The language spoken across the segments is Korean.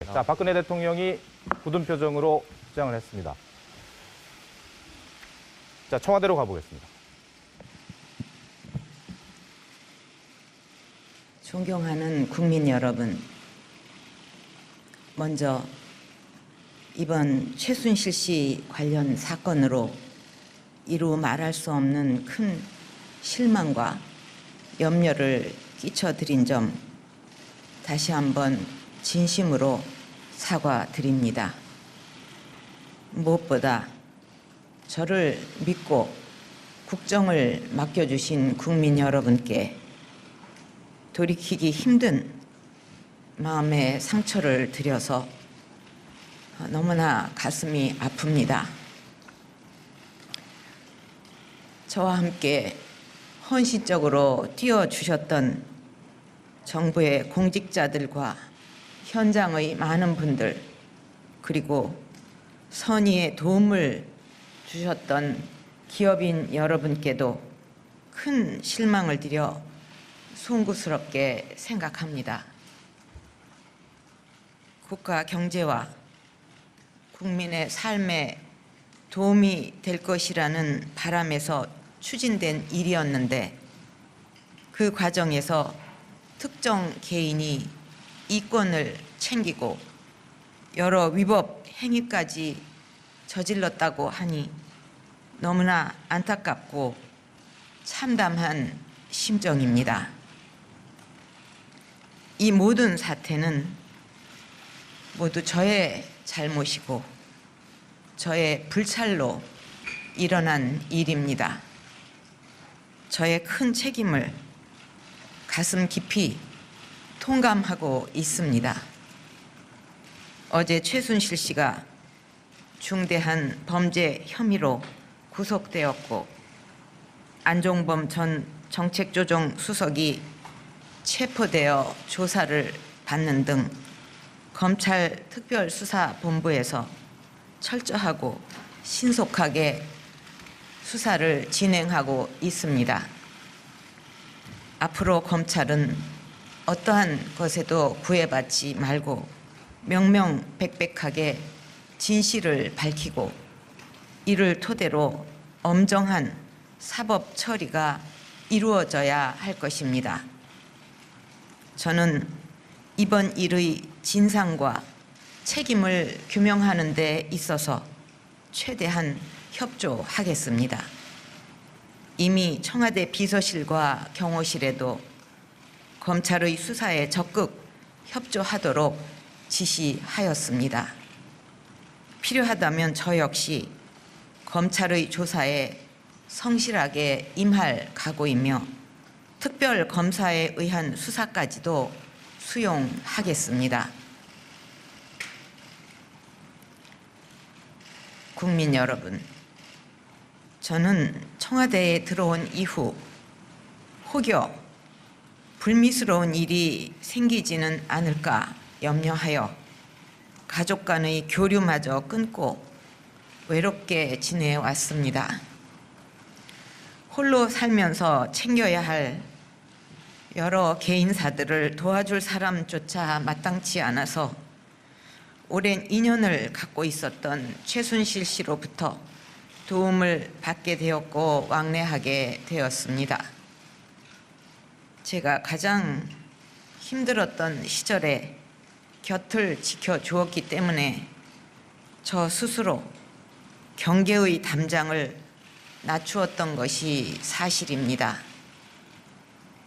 자, 박근혜 대통령이 굳은 표정으로 입장을 했습니다. 자, 청와대로 가보겠습니다. 존경하는 국민 여러분, 먼저 이번 최순실 씨 관련 사건으로 이루 말할 수 없는 큰 실망과 염려를 끼쳐드린 점 다시 한번 진심으로 사과드립니다. 무엇보다 저를 믿고 국정을 맡겨주신 국민 여러분께 돌이키기 힘든 마음의 상처를 드려서 너무나 가슴이 아픕니다. 저와 함께 헌신적으로 뛰어주셨던 정부의 공직자들과 현장의 많은 분들, 그리고 선의의 도움을 주셨던 기업인 여러분께도 큰 실망을 드려 송구스럽게 생각합니다. 국가 경제와 국민의 삶에 도움이 될 것이라는 바람에서 추진된 일이었는데, 그 과정에서 특정 개인이 이권을 챙기고 여러 위법 행위까지 저질렀다고 하니 너무나 안타깝고 참담한 심정입니다. 이 모든 사태는 모두 저의 잘못이고 저의 불찰로 일어난 일입니다. 저의 큰 책임을 가슴 깊이 통감하고 있습니다. 어제 최순실 씨가 중대한 범죄 혐의로 구속되었고, 안종범 전 정책조정수석이 체포되어 조사를 받는 등 검찰 특별수사본부에서 철저하고 신속하게 수사를 진행하고 있습니다. 앞으로 검찰은 어떠한 것에도 구애받지 말고 명명백백하게 진실을 밝히고, 이를 토대로 엄정한 사법 처리가 이루어져야 할 것입니다. 저는 이번 일의 진상과 책임을 규명하는 데 있어서 최대한 협조하겠습니다. 이미 청와대 비서실과 경호실에도 검찰의 수사에 적극 협조하도록 지시하였습니다. 필요하다면 저 역시 검찰의 조사에 성실하게 임할 각오이며 특별검사에 의한 수사까지도 수용하겠습니다. 국민 여러분, 저는 청와대에 들어온 이후 혹여 불미스러운 일이 생기지는 않을까 염려하여 가족 간의 교류마저 끊고 외롭게 지내왔습니다. 홀로 살면서 챙겨야 할 여러 개인사들을 도와줄 사람조차 마땅치 않아서 오랜 인연을 갖고 있었던 최순실 씨로부터 도움을 받게 되었고 왕래하게 되었습니다. 제가 가장 힘들었던 시절에 곁을 지켜주었기 때문에 저 스스로 경계의 담장을 낮추었던 것이 사실입니다.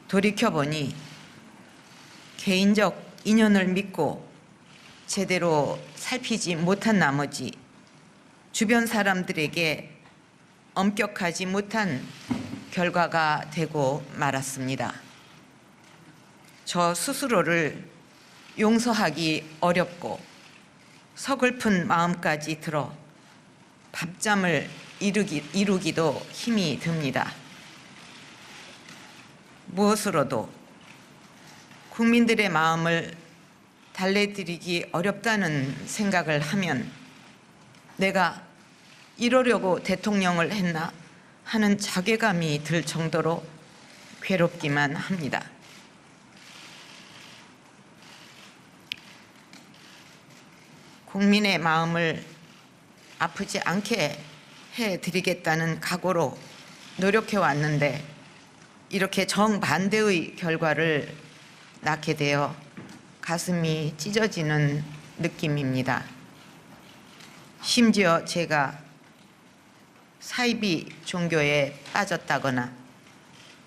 돌이켜보니 개인적 인연을 믿고 제대로 살피지 못한 나머지 주변 사람들에게 엄격하지 못한 결과가 되고 말았습니다. 저 스스로를 용서하기 어렵고 서글픈 마음까지 들어 밤잠을 이루기도 힘이 듭니다. 무엇으로도 국민들의 마음을 달래드리기 어렵다는 생각을 하면 내가 이러려고 대통령을 했나 하는 자괴감이 들 정도로 괴롭기만 합니다. 국민의 마음을 아프지 않게 해드리겠다는 각오로 노력해 왔는데 이렇게 정반대의 결과를 낳게 되어 가슴이 찢어지는 느낌입니다. 심지어 제가 사이비 종교에 빠졌다거나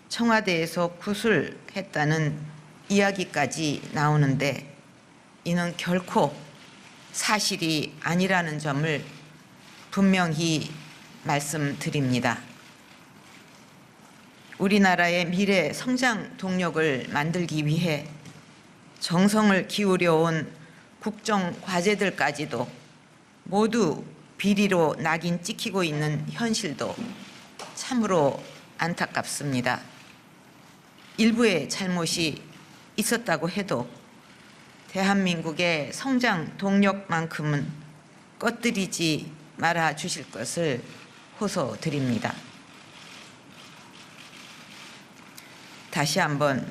청와대에서 구술했다는 이야기까지 나오는데 이는 결코 사실이 아니라는 점을 분명히 말씀드립니다. 우리나라의 미래 성장 동력을 만들기 위해 정성을 기울여온 국정 과제들까지도 모두 비리로 낙인 찍히고 있는 현실도 참으로 안타깝습니다. 일부의 잘못이 있었다고 해도 대한민국의 성장 동력만큼은 꺼뜨리지 말아 주실 것을 호소드립니다. 다시 한번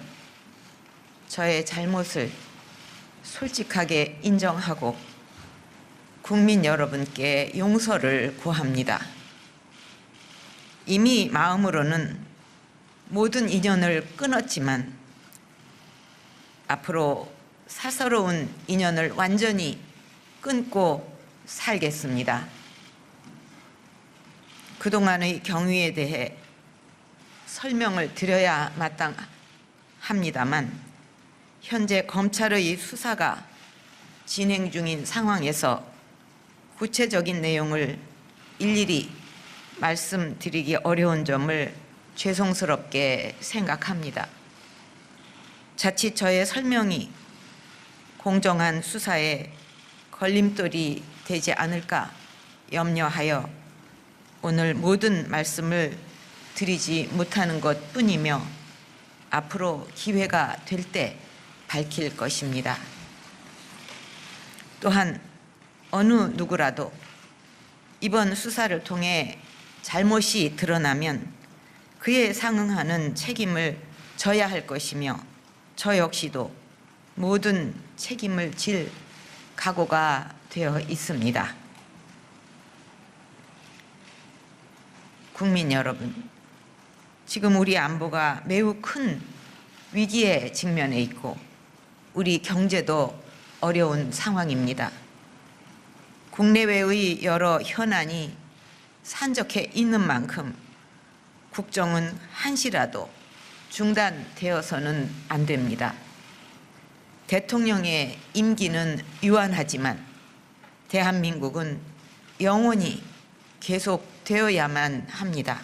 저의 잘못을 솔직하게 인정하고 국민 여러분께 용서를 구합니다. 이미 마음으로는 모든 인연을 끊었지만 앞으로 사서로운 인연을 완전히 끊고 살겠습니다. 그동안의 경위에 대해 설명을 드려야 마땅합니다만 현재 검찰의 수사가 진행 중인 상황에서 구체적인 내용을 일일이 말씀드리기 어려운 점을 죄송스럽게 생각합니다. 자칫 저의 설명이 공정한 수사에 걸림돌이 되지 않을까 염려하여 오늘 모든 말씀을 드리지 못하는 것뿐이며 앞으로 기회가 될 때 밝힐 것입니다. 또한 어느 누구라도 이번 수사를 통해 잘못이 드러나면 그에 상응하는 책임을 져야 할 것이며 저 역시도 모든 책임을 질 각오가 되어 있습니다. 국민 여러분, 지금 우리 안보가 매우 큰 위기에 직면해 있고 우리 경제도 어려운 상황입니다. 국내외의 여러 현안이 산적해 있는 만큼 국정은 한시라도 중단되어서는 안 됩니다. 대통령의 임기는 유한하지만 대한민국은 영원히 계속되어야만 합니다.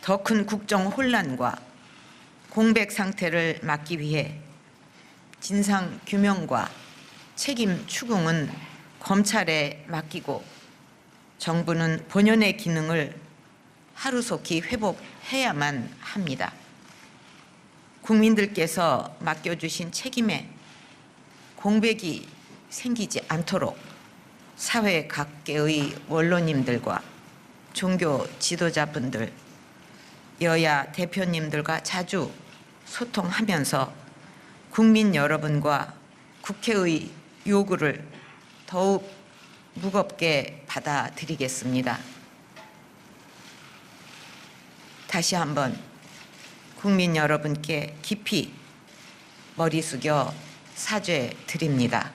더 큰 국정 혼란과 공백 상태를 막기 위해 진상 규명과 책임 추궁은 검찰에 맡기고 정부는 본연의 기능을 하루속히 회복해야만 합니다. 국민들께서 맡겨주신 책임에 공백이 생기지 않도록 사회 각계의 원로님들과 종교 지도자분들, 여야 대표님들과 자주 소통하면서 국민 여러분과 국회의 요구를 더욱 무겁게 받아들이겠습니다. 다시 한번 국민 여러분께 깊이 머리 숙여 사죄드립니다.